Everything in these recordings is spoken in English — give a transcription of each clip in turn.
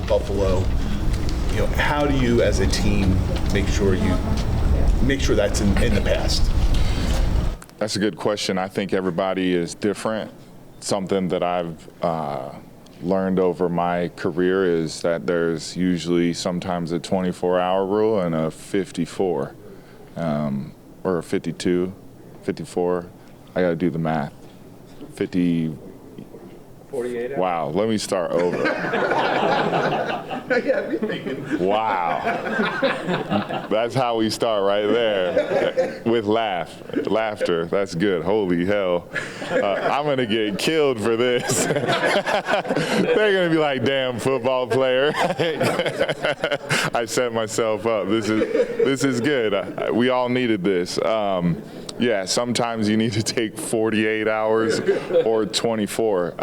Buffalo. How do you, as a team, make sure that's in the past? That's a good question. I think everybody is different. Something that I've learned over my career is that there's usually sometimes a 24-hour rule and a 54 or a 52, 54. I got to do the math. 50. 48 hours. Wow, let me start over. Wow. That's how we start right there, with laughter. That's good. Holy hell. I'm going to get killed for this. They're going to be like, damn football player. I set myself up. This is good. We all needed this. Yeah, sometimes you need to take 48 hours or 24.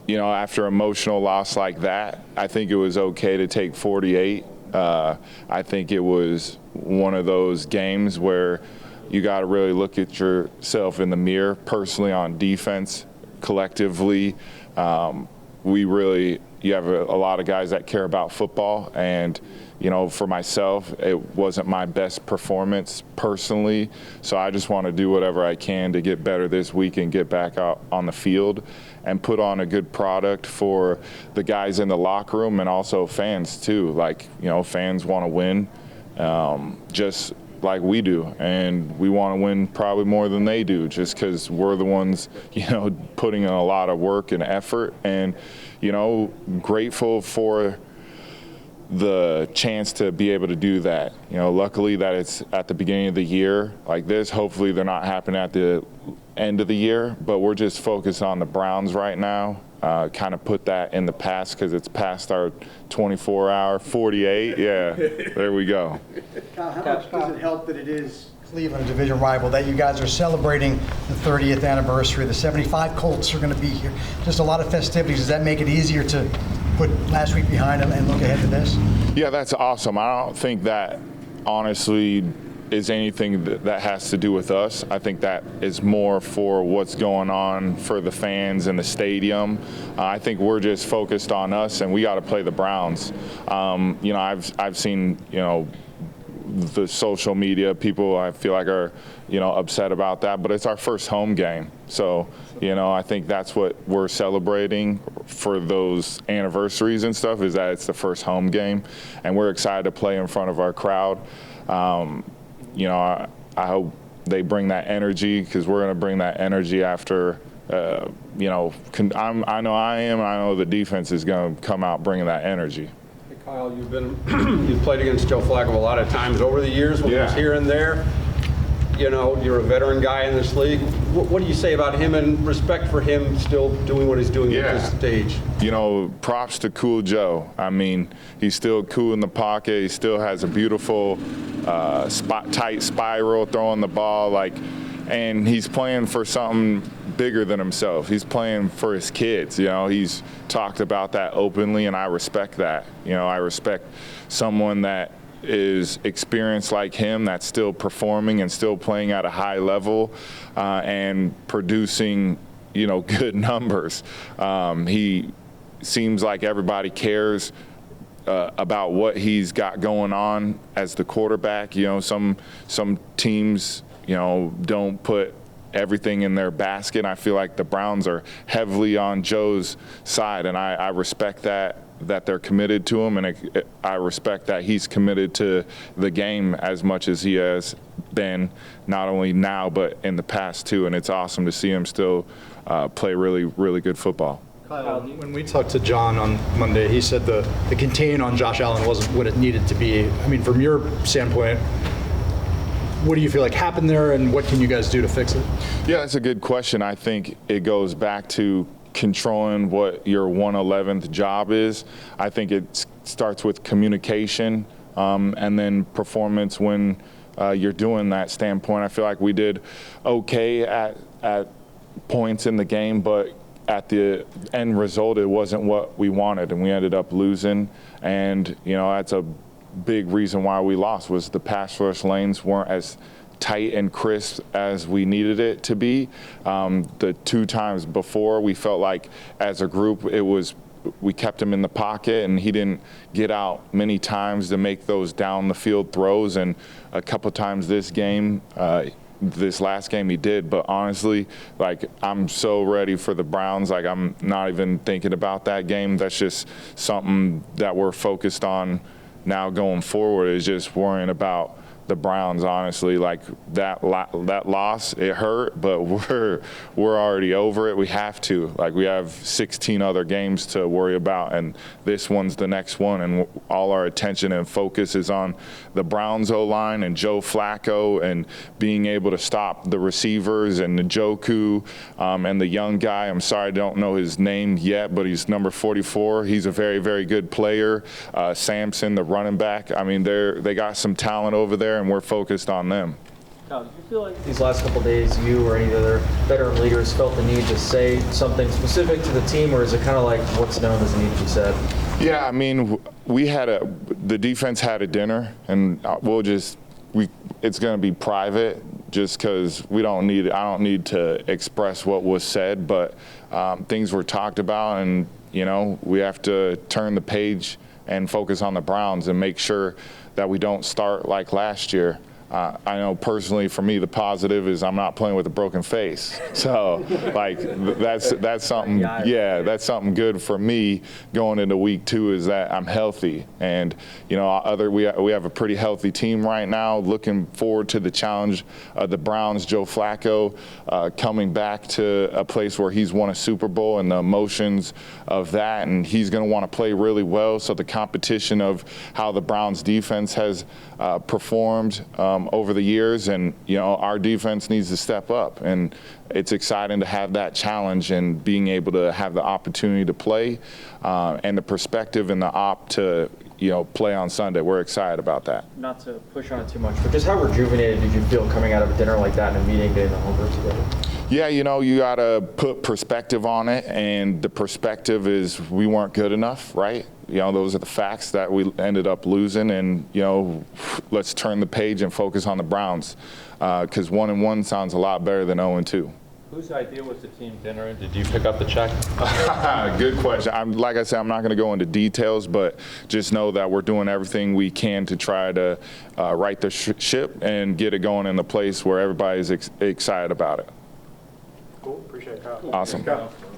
After emotional loss like that, I think it was okay to take 48. I think it was one of those games where you got to really look at yourself in the mirror, personally on defense, collectively. You have a lot of guys that care about football, and for myself, it wasn't my best performance personally, so I just want to do whatever I can to get better this week and get back out on the field and put on a good product for the guys in the locker room and also fans too. Fans want to win just like we do, and we want to win probably more than they do just because we're the ones, putting in a lot of work and effort, and, grateful for the chance to be able to do that. Luckily that it's at the beginning of the year like this. Hopefully they're not happening at the end of the year, but we're just focused on the Browns right now. Kind of put that in the past because it's past our 24-hour, 48. Yeah, there we go. Kyle, how much does it help that it is Cleveland, a division rival, that you guys are celebrating the 30th anniversary? The 75 Colts are going to be here. Just a lot of festivities. Does that make it easier to put last week behind them and look ahead to this? Yeah, that's awesome. I don't think that, honestly, is anything that has to do with us. I think that is more for what's going on for the fans in the stadium. I think we're just focused on us, and we got to play the Browns. I've seen, the social media people I feel like are, upset about that, but it's our first home game. So, I think that's what we're celebrating for those anniversaries and stuff, is that it's the first home game, and we're excited to play in front of our crowd. I hope they bring that energy, because we're going to bring that energy after, I know I am, and I know the defense is going to come out bringing that energy. Hey, Kyle, you've played against Joe Flacco a lot of times over the years, when he was here and there. You're a veteran guy in this league. What do you say about him, and respect for him still doing what he's doing at this stage? Props to Cool Joe. I mean, he's still cool in the pocket. He still has a beautiful tight spiral throwing the ball, and he's playing for something bigger than himself. He's playing for his kids. He's talked about that openly, and I respect that. I respect someone that is experienced like him, that's still performing and still playing at a high level and producing, good numbers. He seems like everybody cares about what he's got going on as the quarterback. Some teams, don't put everything in their basket. I feel like the Browns are heavily on Joe's side, and I respect that they're committed to him, and I respect that he's committed to the game as much as he has been, not only now but in the past too, and it's awesome to see him still play really, really good football. Kyle, when we talked to John on Monday, he said the contain on Josh Allen wasn't what it needed to be. I mean, from your standpoint, what do you feel like happened there, and what can you guys do to fix it? Yeah, that's a good question. I think it goes back to controlling what your 1/11th job is. I think it starts with communication and then performance when you're doing that standpoint. I feel like we did okay at points in the game, but at the end result, it wasn't what we wanted, and we ended up losing. And, that's a big reason why we lost, was the pass rush lanes weren't as tight and crisp as we needed it to be. The two times before, we felt like as a group it was we kept him in the pocket, and he didn't get out many times to make those down the field throws. And a couple times this last game he did. But honestly, like, I'm so ready for the Browns. Like, I'm not even thinking about that game. That's just something that we're focused on now going forward, is just worrying about the Browns. Honestly, like, that loss, it hurt, but we're already over it. We have to. Like, we have 16 other games to worry about, and this one's the next one, and all our attention and focus is on the Browns O-line and Joe Flacco and being able to stop the receivers and Njoku and the young guy. I'm sorry, I don't know his name yet, but he's number 44. He's a very, very good player. Sampson, the running back. I mean, they got some talent over there, and we're focused on them. Now, do you feel like these last couple of days, you or any other veteran leaders felt the need to say something specific to the team, or is it kind of like what's known doesn't need to be said? Yeah, I mean, the defense had a dinner, and it's going to be private, just because I don't need to express what was said, but things were talked about, and we have to turn the page and focus on the Browns and make sure that we don't start like last year. I know personally, for me, the positive is I'm not playing with a broken face. So, like, that's something. Yeah, that's something good for me going into week 2, is that I'm healthy, and we have a pretty healthy team right now. Looking forward to the challenge of the Browns. Joe Flacco coming back to a place where he's won a Super Bowl, and the emotions of that, and he's going to want to play really well. So the competition of how the Browns defense has performed over the years, and our defense needs to step up, and it's exciting to have that challenge and being able to have the opportunity to play and the perspective and the op to play on Sunday. We're excited about that. Not to push on it too much, but just how rejuvenated did you feel coming out of a dinner like that and a meeting, getting the whole group together? Yeah, you got to put perspective on it, and the perspective is we weren't good enough, right? Those are the facts that we ended up losing, and let's turn the page and focus on the Browns, because 1-1 sounds a lot better than 0-2. Whose idea was the team dinner, and did you pick up the check? Good question. Like I said, I'm not going to go into details, but just know that we're doing everything we can to try to right the ship and get it going in the place where everybody's excited about it. Cool. Appreciate it, Kyle. Awesome.